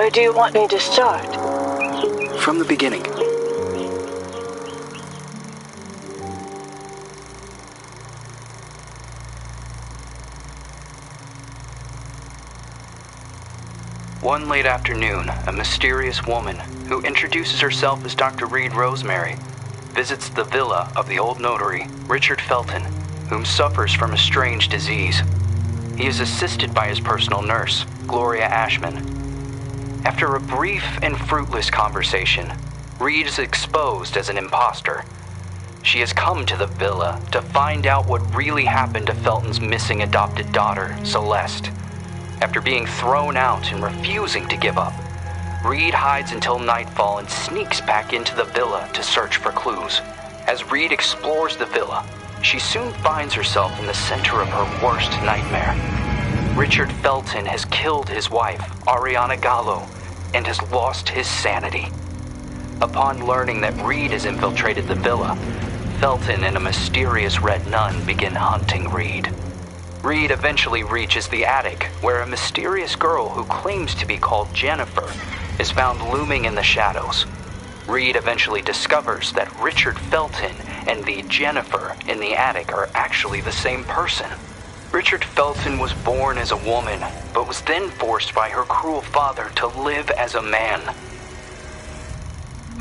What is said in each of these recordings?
Or do you want me to start? From the beginning. One late afternoon, a mysterious woman, who introduces herself as Dr. Reed Rosemary, visits the villa of the old notary, Richard Felton, whom suffers from a strange disease. He is assisted by his personal nurse, Gloria Ashman. After a brief and fruitless conversation, Reed is exposed as an imposter. She has come to the villa to find out what really happened to Felton's missing adopted daughter, Celeste. After being thrown out and refusing to give up, Reed hides until nightfall and sneaks back into the villa to search for clues. As Reed explores the villa, she soon finds herself in the center of her worst nightmare. Richard Felton has killed his wife, Ariana Gallo, and has lost his sanity. Upon learning that Reed has infiltrated the villa, Felton and a mysterious red nun begin hunting Reed. Reed eventually reaches the attic, where a mysterious girl who claims to be called Jennifer is found looming in the shadows. Reed eventually discovers that Richard Felton and the Jennifer in the attic are actually the same person. Richard Felton was born as a woman, but was then forced by her cruel father to live as a man.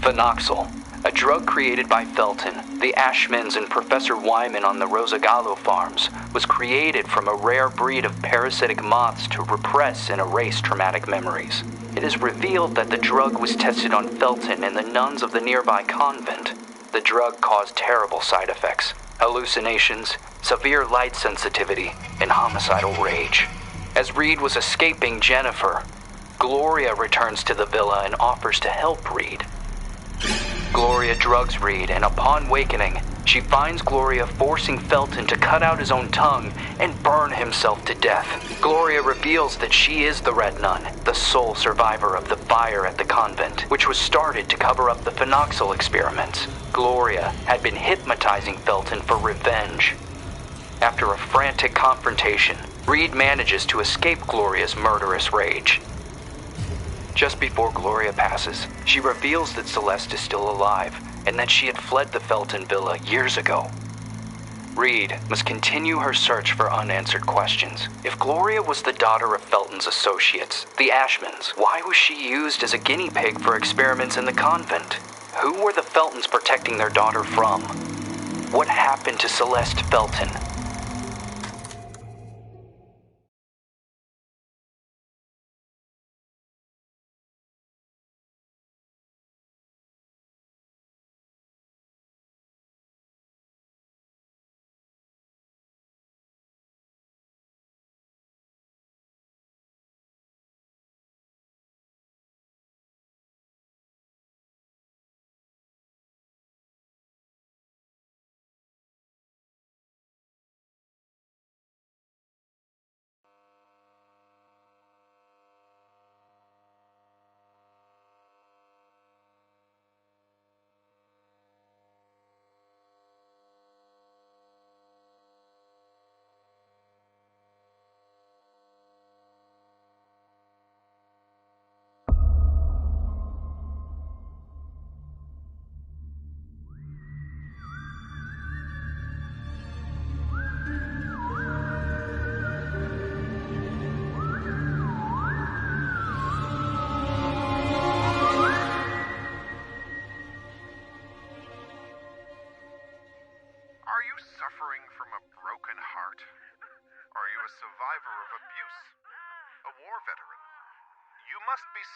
Phenoxyl, a drug created by Felton, the Ashmans, and Professor Wyman on the Rosagallo farms, was created from a rare breed of parasitic moths to repress and erase traumatic memories. It is revealed that the drug was tested on Felton and the nuns of the nearby convent. The drug caused terrible side effects: hallucinations, severe light sensitivity, and homicidal rage. As Reed was escaping Jennifer, Gloria returns to the villa and offers to help Reed. Gloria drugs Reed, and upon wakening, she finds Gloria forcing Felton to cut out his own tongue and burn himself to death. Gloria reveals that she is the Red Nun, the sole survivor of the fire at the convent, which was started to cover up the phenoxyl experiments. Gloria had been hypnotizing Felton for revenge. After a frantic confrontation, Reed manages to escape Gloria's murderous rage. Just before Gloria passes, she reveals that Celeste is still alive and that she had fled the Felton villa years ago. Reed must continue her search for unanswered questions. If Gloria was the daughter of Felton's associates, the Ashmans, why was she used as a guinea pig for experiments in the convent? Who were the Feltons protecting their daughter from? What happened to Celeste Felton?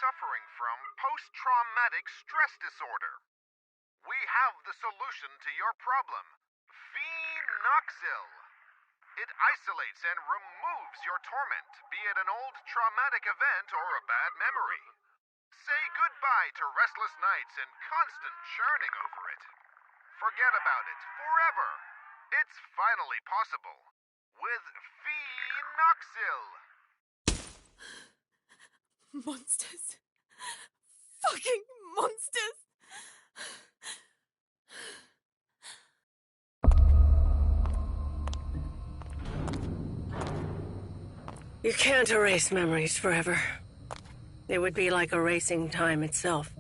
Suffering from post-traumatic stress disorder. We have the solution to your problem. Phenoxyl. It isolates and removes your torment, be it an old traumatic event or a bad memory. Say goodbye to restless nights and constant churning over it. Forget about it forever. It's finally possible with Phenoxyl. Monsters. Fucking monsters. You can't erase memories forever. It would be like erasing time itself.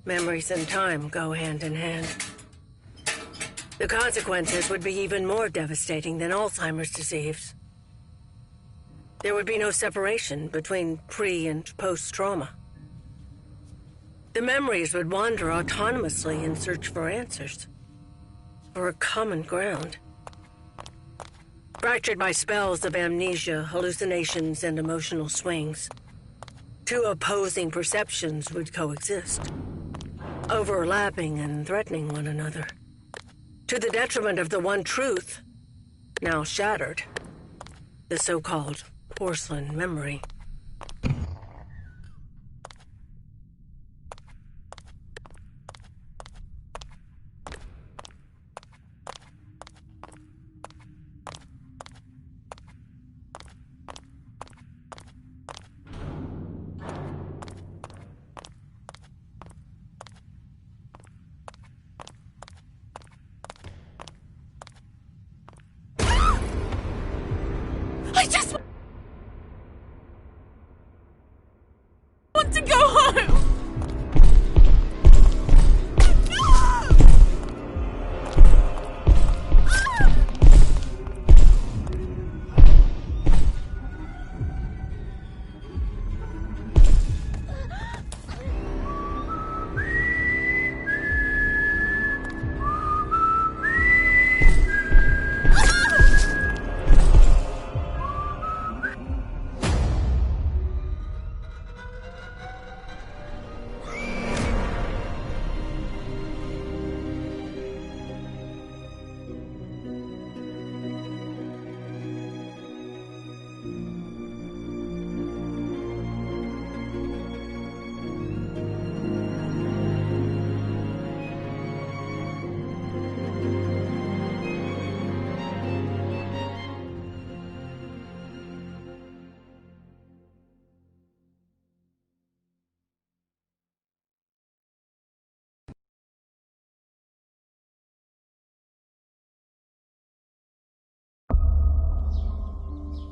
Memories and time go hand in hand. The consequences would be even more devastating than Alzheimer's disease. There would be no separation between pre- and post-trauma. The memories would wander autonomously in search for answers, for a common ground. Fractured by spells of amnesia, hallucinations, and emotional swings, two opposing perceptions would coexist, overlapping and threatening one another, to the detriment of the one truth, now shattered, the so-called porcelain memory. I just want to go home!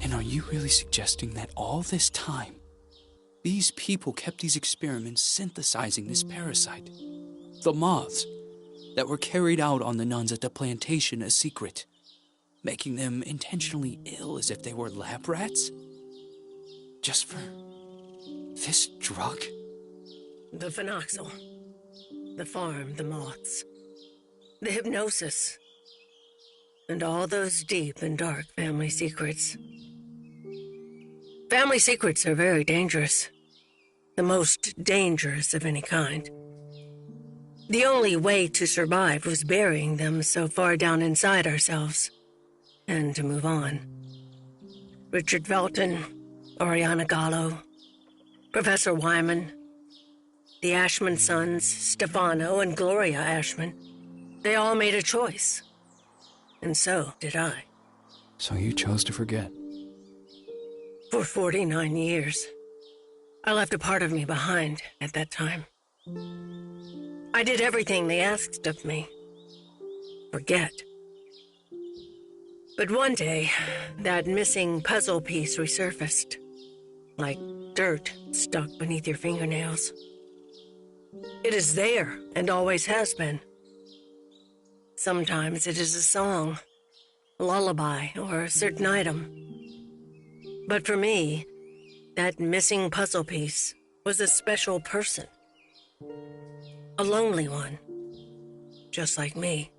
And are you really suggesting that all this time, these people kept these experiments synthesizing this parasite? The moths that were carried out on the nuns at the plantation a secret, making them intentionally ill as if they were lab rats? Just for this drug? The phenoxyl, the farm, the moths, the hypnosis, and all those deep and dark family secrets. Family secrets are very dangerous. The most dangerous of any kind. The only way to survive was burying them so far down inside ourselves, and to move on. Richard Felton, Oriana Gallo, Professor Wyman, the Ashman sons, Stefano and Gloria Ashman, they all made a choice. And so did I. So you chose to forget? For 49 years. I left a part of me behind at that time. I did everything they asked of me. Forget. But one day, that missing puzzle piece resurfaced, like dirt stuck beneath your fingernails. It is there, and always has been. Sometimes it is a song, a lullaby, or a certain item. But for me, that missing puzzle piece was a special person. A lonely one, just like me.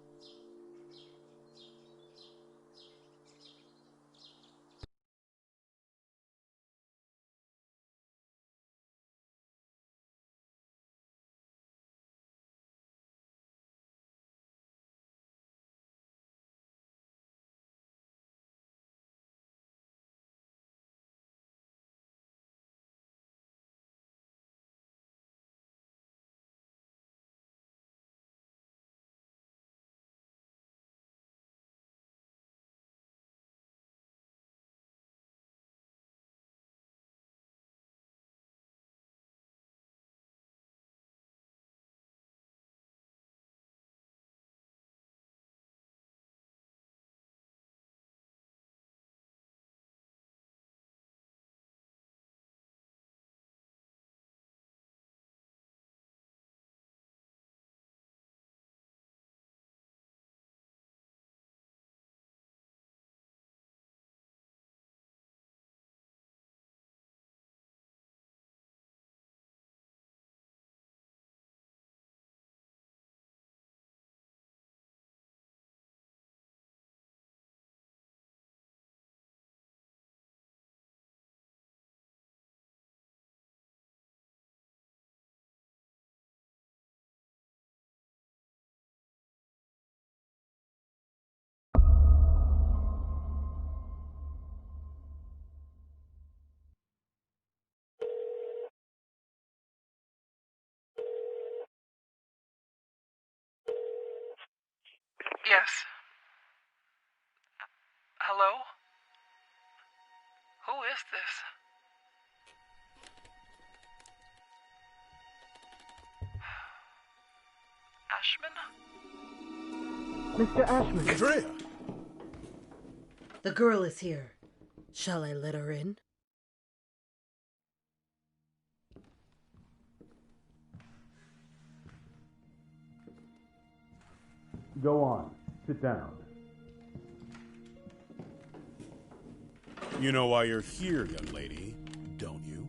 Yes. Hello? Who is this? Ashman? Mr. Ashman. Andrea! The girl is here. Shall I let her in? Go on. Sit down. You know why you're here, young lady, don't you?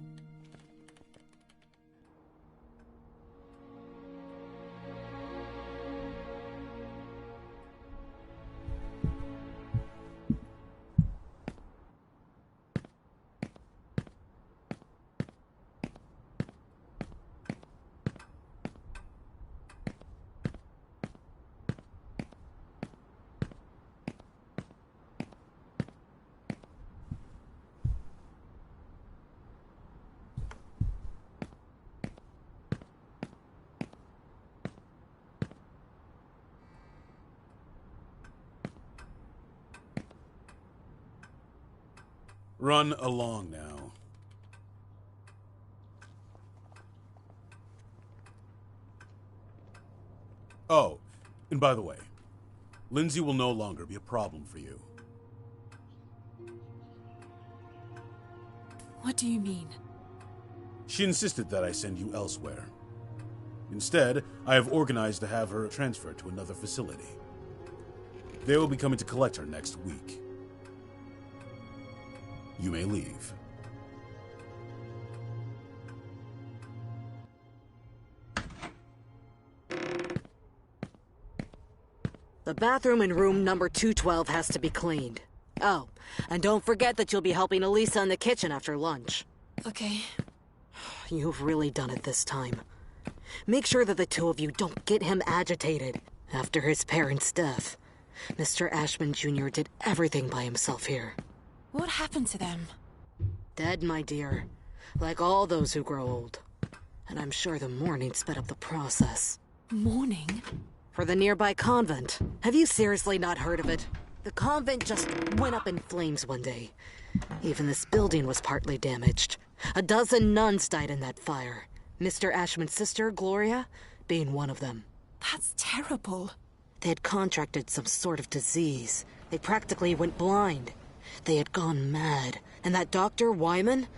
Run along now. Oh, and by the way, Lindsay will no longer be a problem for you. What do you mean? She insisted that I send you elsewhere. Instead, I have organized to have her transferred to another facility. They will be coming to collect her next week. You may leave. The bathroom in room number 212 has to be cleaned. Oh, and don't forget that you'll be helping Elisa in the kitchen after lunch. Okay. You've really done it this time. Make sure that the two of you don't get him agitated after his parents' death. Mr. Ashman Jr. did everything by himself here. What happened to them? Dead, my dear. Like all those who grow old. And I'm sure the mourning sped up the process. Mourning? For the nearby convent. Have you seriously not heard of it? The convent just went up in flames one day. Even this building was partly damaged. 12 nuns died in that fire. Mr. Ashman's sister, Gloria, being one of them. That's terrible. They had contracted some sort of disease. They practically went blind. They had gone mad. And that Dr. Wyman?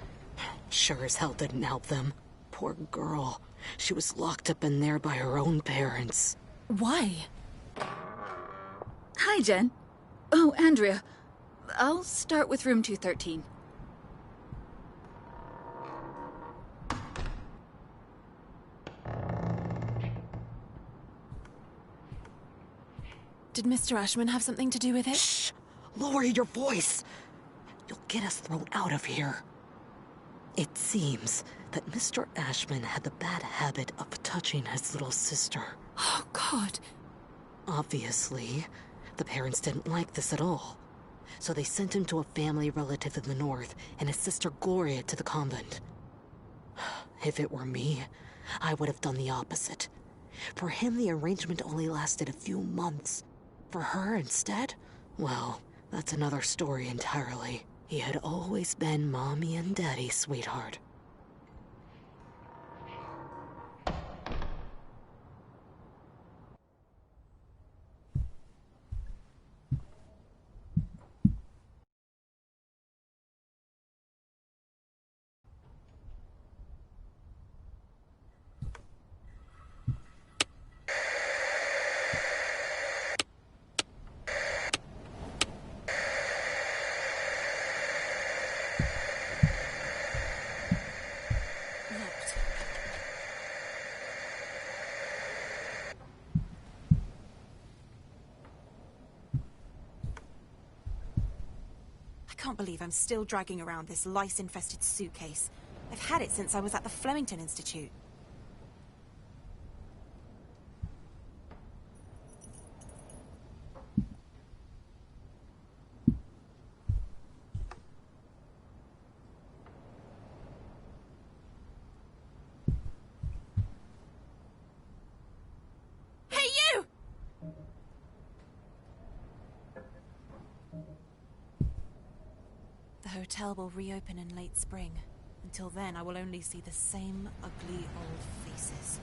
Sure as hell didn't help them. Poor girl. She was locked up in there by her own parents. Why? Hi, Jen. Oh, Andrea. I'll start with room 213. Did Mr. Ashman have something to do with it? Shh! Lower your voice! You'll get us thrown out of here. It seems that Mr. Ashman had the bad habit of touching his little sister. Oh, God. Obviously, the parents didn't like this at all. So they sent him to a family relative in the north and his sister Gloria to the convent. If it were me, I would have done the opposite. For him, the arrangement only lasted a few months. For her, instead, well, that's another story entirely. He had always been Mommy and Daddy's sweetheart. I can't believe I'm still dragging around this lice-infested suitcase. I've had it since I was at the Flemington Institute. Hey, you! hotel will reopen in late spring. Until then, I will only see the same ugly old faces.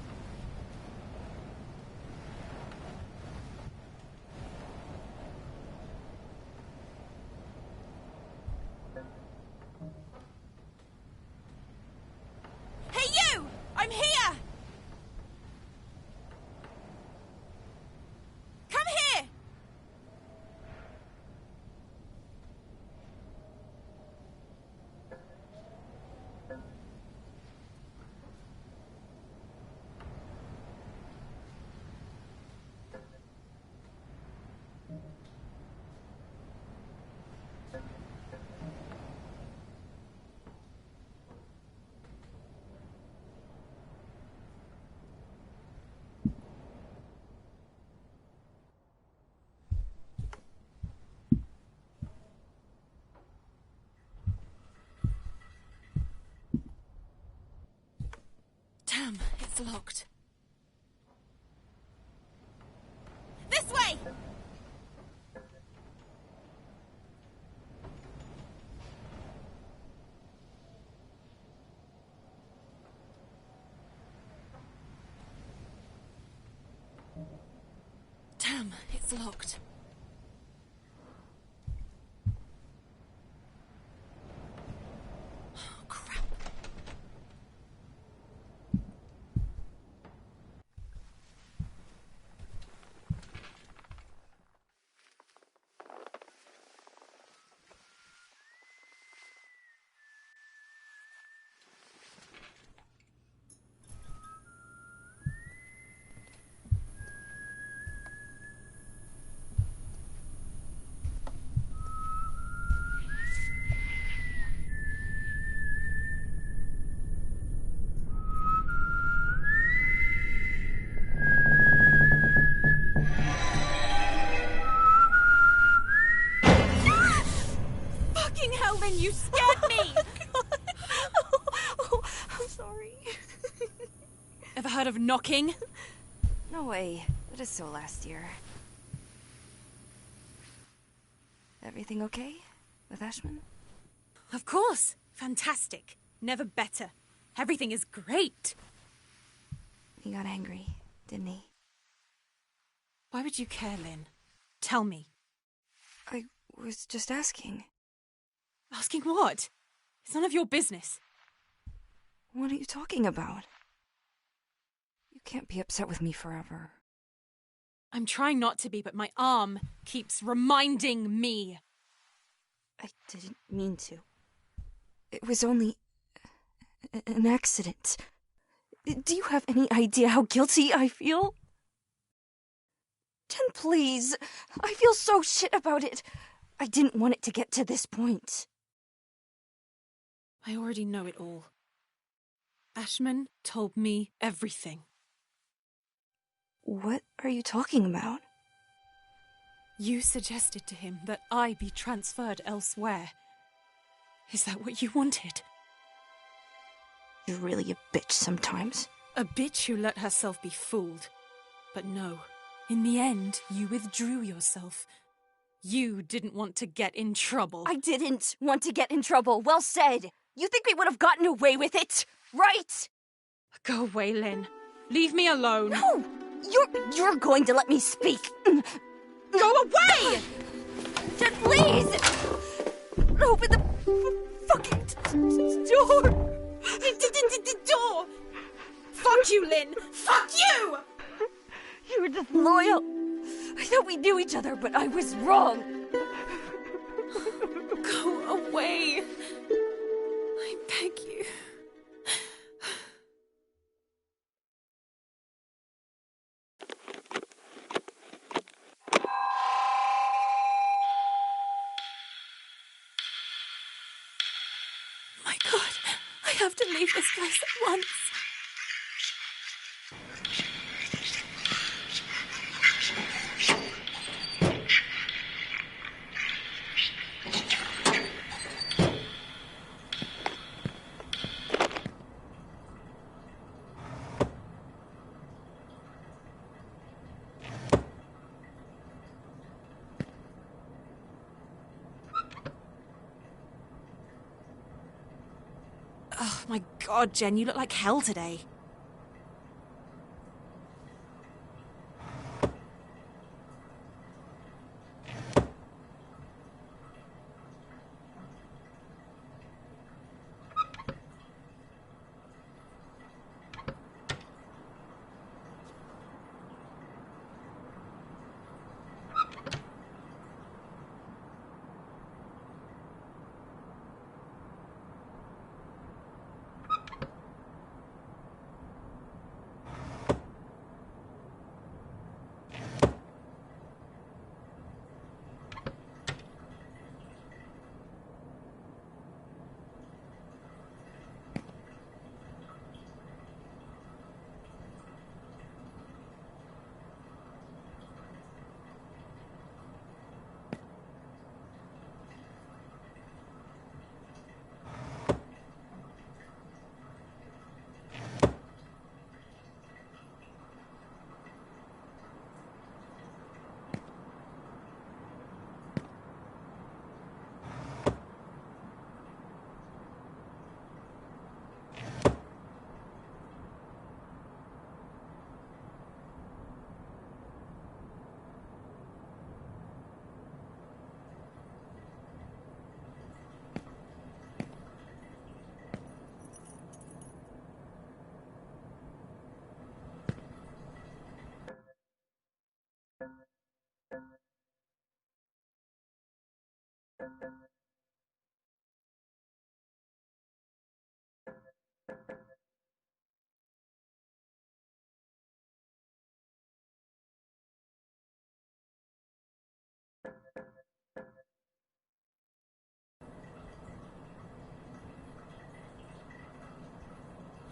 Hey you! I'm here! Come here! Damn, it's locked. This way! Damn, it's locked. Oh, crap. Fucking hell, Lynn, you scared me! I'm sorry. Ever heard of knocking? No way. That is so last year. Everything okay with Ashman? Of course. Fantastic. Never better. Everything is great. He got angry, didn't he? Why would you care, Lynn? Tell me. I was just asking. Asking what? It's none of your business. What are you talking about? You can't be upset with me forever. I'm trying not to be, but my arm keeps reminding me. I didn't mean to. It was only an accident. Do you have any idea how guilty I feel? Jen, please. I feel so shit about it. I didn't want it to get to this point. I already know it all. Ashman told me everything. What are you talking about? You suggested to him that I be transferred elsewhere. Is that what you wanted? You're really a bitch sometimes. A bitch who let herself be fooled. But no, in the end, you withdrew yourself. You didn't want to get in trouble. I didn't want to get in trouble. Well said. You think we would have gotten away with it, right? Go away, Lynn. Leave me alone. No! You're going to let me speak. Go away! Jen, please! Open the fucking door! Door! Fuck you, Lynn! Fuck you! You were just loyal. I thought we knew each other, but I was wrong. Go away. I beg you. My God, I have to leave this place at once. Oh my god, Jen, you look like hell today.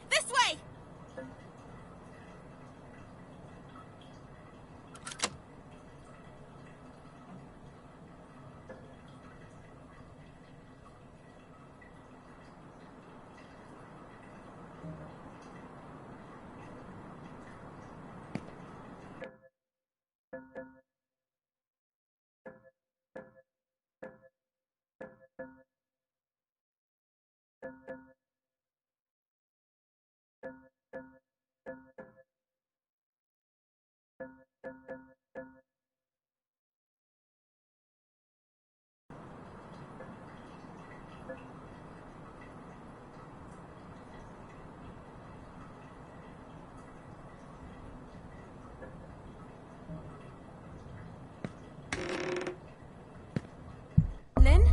This way! Lynn?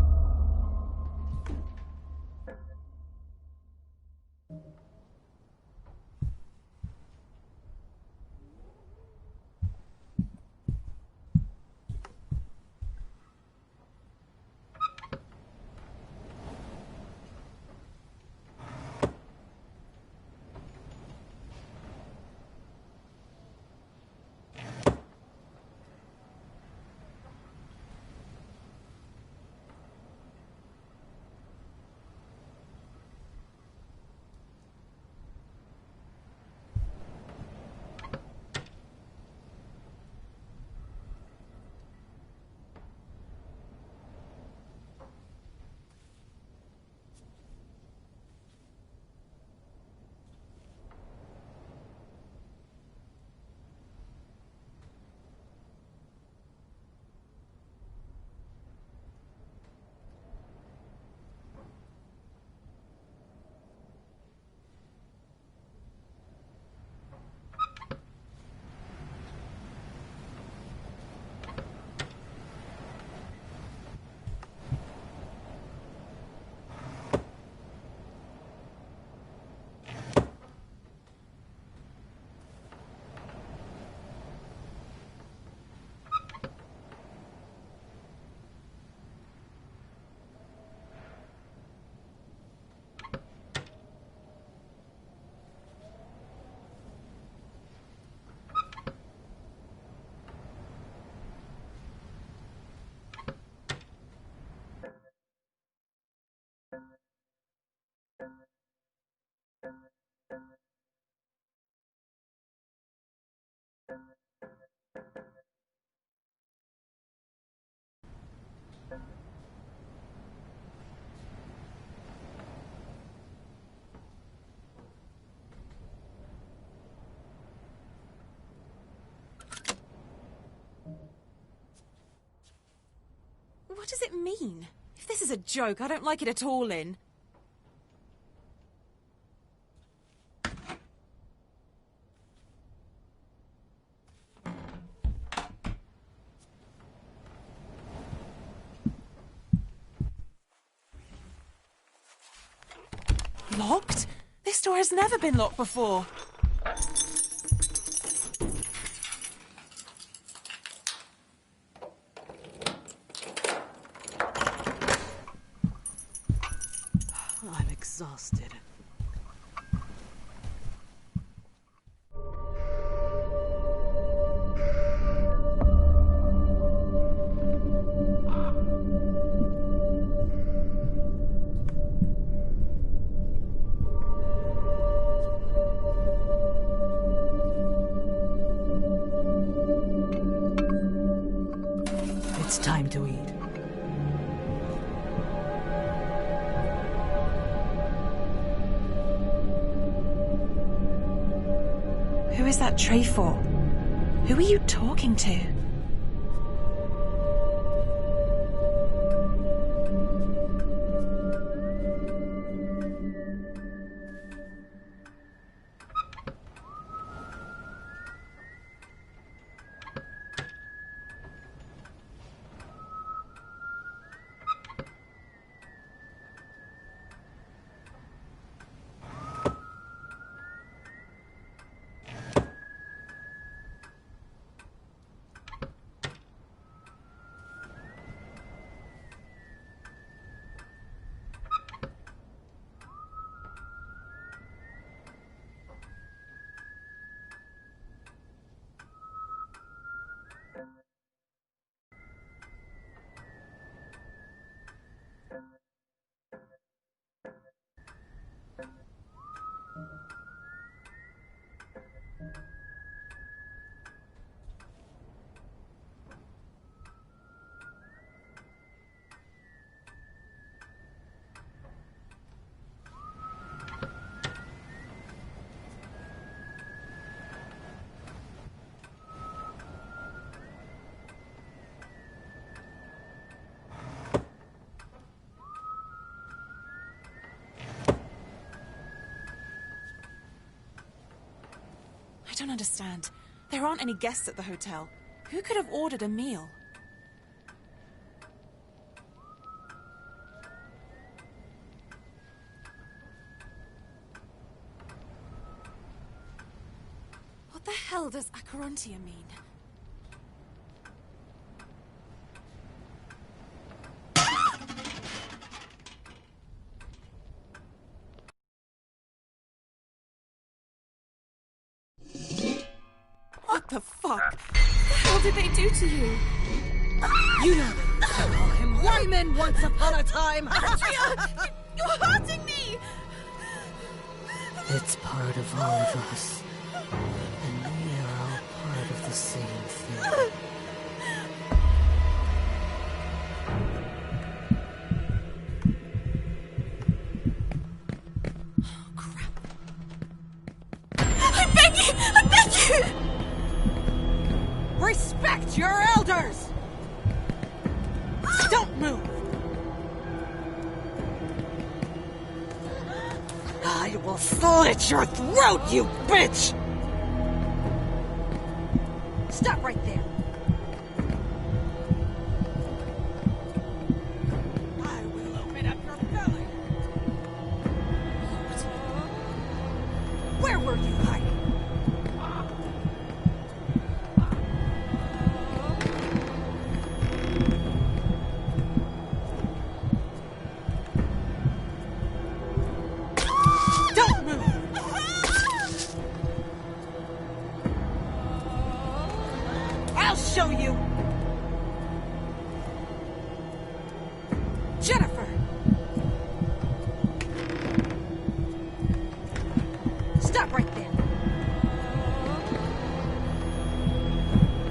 it mean? If this is a joke, I don't like it at all, Lynn. Locked? This door has never been locked before. I'm exhausted. It's time to eat. Who is that tray for? Who are you talking to? I don't understand. There aren't any guests at the hotel. Who could have ordered a meal? What the hell does Acherontia mean? What the fuck? What the hell did they do to you? You know they used to call him Wyman once upon a time! Andrea! You're hurting me! It's part of all of us. And we are all part of the same thing. Oh, crap. I beg you! I beg you! Respect your elders! Don't move! I will slit your throat, you bitch! Stop right there! I will open up your belly! Where were you hiding? Show you! Jennifer! Stop right there!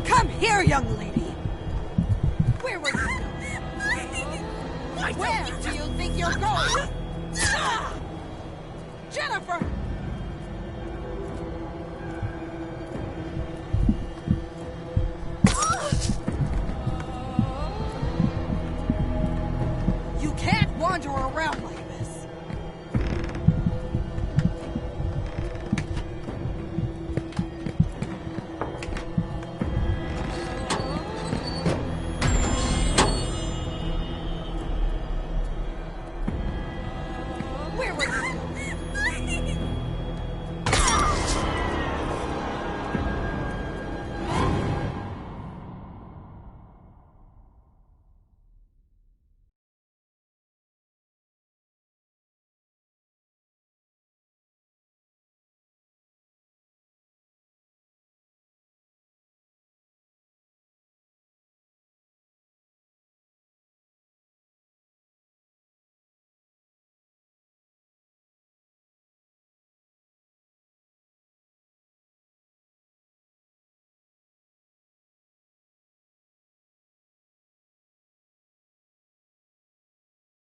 Come here, young lady! Where were you going? Where do you think you're going?